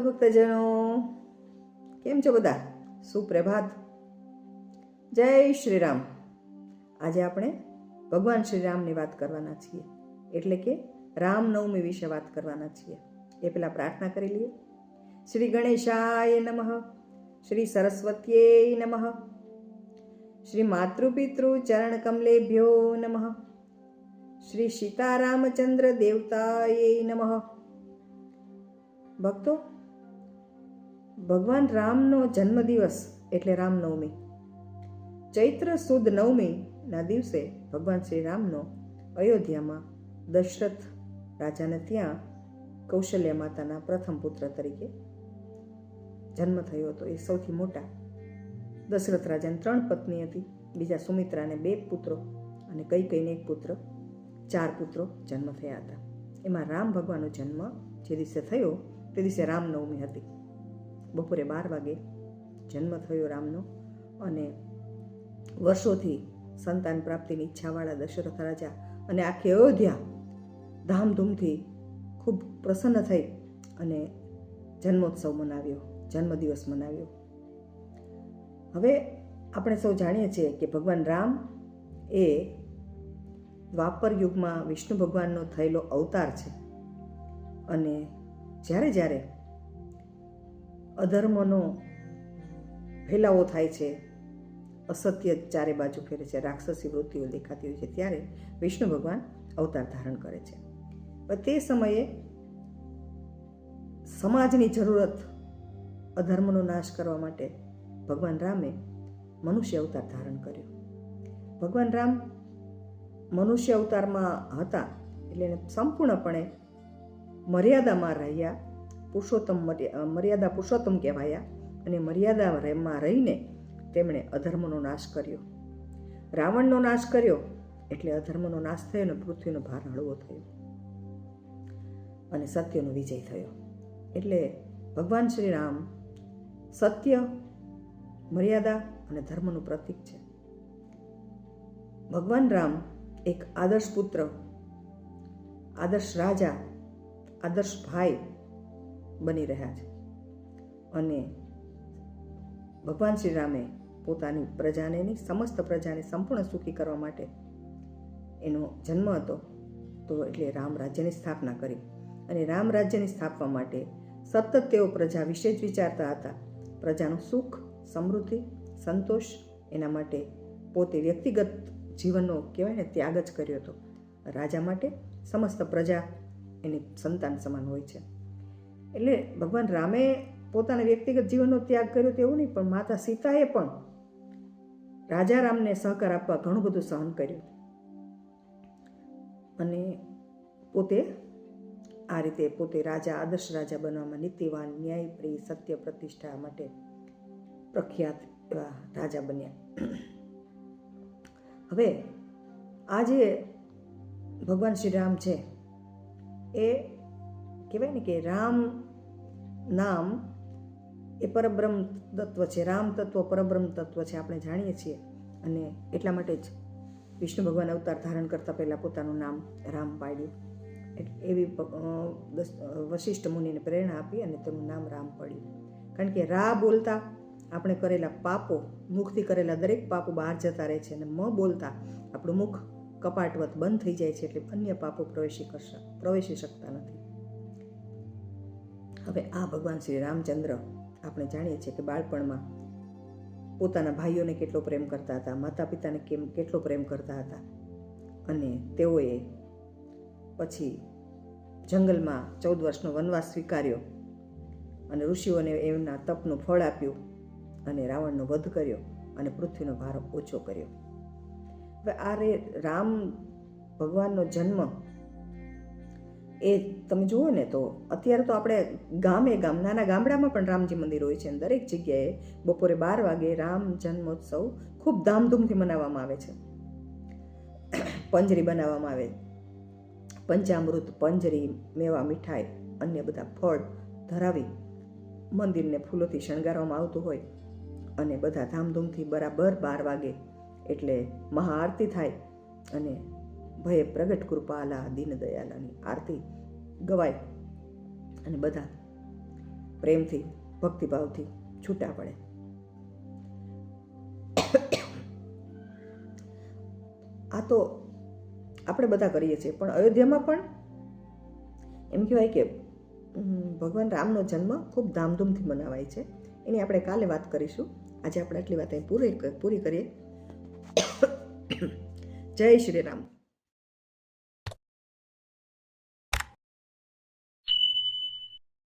ભક્તજનો, કેમ છો બધા? સુપ્રભાત. જય શ્રી રામ. આજે આપણે ભગવાન શ્રી રામની વાત કરવાના છીએ, એટલે કે રામનવમી વિશે વાત કરવાના છીએ. એ પહેલાં પ્રાર્થના કરી લઈએ. શ્રી ગણેશાય નમઃ, શ્રી સરસ્વત્યે નમઃ, શ્રી માતૃપિતૃ ચરણ કમલેભ્યો નમઃ, શ્રી સીતારામચંદ્ર દેવતાય નમઃ. ભક્તો, ભગવાન રામનો જન્મદિવસ એટલે રામનવમી. ચૈત્ર સુદ નવમીના દિવસે ભગવાન શ્રી રામનો અયોધ્યામાં દશરથ રાજાને ત્યાં કૌશલ્યા માતાના પ્રથમ પુત્ર તરીકે જન્મ થયો હતો. એ સૌથી મોટા. દશરથ રાજાને 3 પત્ની હતી, બીજા સુમિત્રાને 2 પુત્રો અને કૈકેયીને 1 પુત્ર, 4 પુત્રો જન્મ થયા હતા. એમાં રામ ભગવાનનો જન્મ જે દિવસે થયો તે દિવસે રામનવમી હતી. બપોરે 12 વાગે જન્મ થયો રામનો. અને વર્ષોથી સંતાન પ્રાપ્તિની ઈચ્છાવાળા દશરથ રાજા અને આખી અયોધ્યા ધામધૂમથી ખૂબ પ્રસન્ન થઈ અને જન્મોત્સવ મનાવ્યો, જન્મદિવસ મનાવ્યો. હવે આપણે સૌ જાણીએ છીએ કે ભગવાન રામ એ દ્વાપર યુગમાં વિષ્ણુ ભગવાનનો થયેલો અવતાર છે. અને જ્યારે જ્યારે અધર્મનો ફેલાવો થાય છે, અસત્ય ચારે બાજુ ફેરે છે, રાક્ષસી વૃત્તિઓ દેખાતી હોય છે, ત્યારે વિષ્ણુ ભગવાન અવતાર ધારણ કરે છે. પણ તે સમયે સમાજની જરૂરત અધર્મનો નાશ કરવા માટે ભગવાન રામે મનુષ્ય અવતાર ધારણ કર્યો. ભગવાન રામ મનુષ્ય અવતારમાં હતા એટલે એને સંપૂર્ણપણે મર્યાદામાં રહ્યા, મર્યાદા પુરુષોત્તમ કહેવાયા. અને મર્યાદામાં રહીને તેમણે અધર્મનો નાશ કર્યો. રાવણનો નાશ કર્યો એટલે અધર્મનો નાશ થયો અને પૃથ્વીનો ભાર હળવો થયો અને સત્યનો વિજય થયો. એટલે ભગવાન શ્રી રામ સત્ય, મર્યાદા અને ધર્મનું પ્રતીક છે. ભગવાન રામ એક આદર્શ પુત્ર, આદર્શ રાજા, આદર્શ ભાઈ બની રહ્યા છે. અને ભગવાન શ્રી રામે પોતાની પ્રજાને નહીં, સમસ્ત પ્રજાને સંપૂર્ણ સુખી કરવા માટે એનો જન્મ હતો. તો એટલે રામ રાજ્યની સ્થાપના કરી. અને રામ રાજ્યની સ્થાપવા માટે સતત તેઓ પ્રજા વિશે જ વિચારતા હતા. પ્રજાનું સુખ, સમૃદ્ધિ, સંતોષ, એના માટે પોતે વ્યક્તિગત જીવનનો કહેવાય ને ત્યાગ જ કર્યો હતો. રાજા માટે સમસ્ત પ્રજા એની સંતાન સમાન હોય છે. એટલે ભગવાન રામે પોતાના વ્યક્તિગત જીવનનો ત્યાગ કર્યો તેવું નહીં, પણ માતા સીતાએ પણ રાજા રામને સહકાર આપવા ઘણું બધું સહન કર્યું. અને પોતે આ રીતે પોતે રાજા, આદર્શ રાજા બનવામાં નીતિવાન, ન્યાયપ્રિય, સત્ય પ્રતિષ્ઠા માટે પ્રખ્યાત એવા રાજા બન્યા. હવે આ જે ભગવાન શ્રી રામ છે એ કહેવાય ને કે રામ નામ એ પરબ્રહ્મ તત્વ છે. રામ તત્વ પરબ્રહ્મ તત્વ છે, આપણે જાણીએ છીએ. અને એટલા માટે જ વિષ્ણુ ભગવાન અવતાર ધારણ કરતાં પહેલાં પોતાનું નામ રામ પાડ્યું. એવી વશિષ્ઠ મુનિને પ્રેરણા આપી અને તેનું નામ રામ પડ્યું. કારણ કે રા બોલતા આપણે કરેલા પાપો, મુખથી કરેલા દરેક પાપો બહાર જતા રહે છે. અને મ બોલતા આપણું મુખ કપાટવત બંધ થઈ જાય છે, એટલે અન્ય પાપો પ્રવેશી શકતા નથી. હવે આ ભગવાન શ્રી રામચંદ્ર આપણે જાણીએ છીએ કે બાળપણમાં પોતાના ભાઈઓને કેટલો પ્રેમ કરતા હતા, માતા પિતાને કેટલો પ્રેમ કરતા હતા. અને તેઓએ પછી જંગલમાં 14 વર્ષનો વનવાસ સ્વીકાર્યો અને ઋષિઓને એમના તપનું ફળ આપ્યું અને રાવણનો વધ કર્યો અને પૃથ્વીનો ભાર ઓછો કર્યો. હવે આ રામ ભગવાનનો જન્મ એ તમે જુઓ ને તો અત્યારે તો આપણે નાના ગામડામાં પણ રામજી મંદિર હોય છે. અને દરેક જગ્યાએ બપોરે 12 વાગે રામ જન્મોત્સવ ખૂબ ધામધૂમથી મનાવવામાં આવે છે. પંજરી બનાવવામાં આવે, પંચામૃત, પંજરી, મેવા, મીઠાઈ, અન્ય બધા ફળ ધરાવી મંદિરને ફૂલોથી શણગારવામાં આવતું હોય. અને બધા ધામધૂમથી બરાબર 12 વાગે એટલે મહાઆરતી થાય અને ભય પ્રગટ કૃપાલા દીન દયાલાની આરતી ગવાય અને બધા પ્રેમથી, ભક્તિભાવથી છૂટા પડે. આ તો આપણે બધા કરીએ છીએ, પણ અયોધ્યામાં પણ એમ કહેવાય કે ભગવાન રામનો જન્મ ખૂબ ધામધૂમથી મનાવાય છે. એની આપણે કાલે વાત કરીશું. આજે આપણે આટલી વાત અહીં પૂરી કરીએ. જય શ્રી રામ.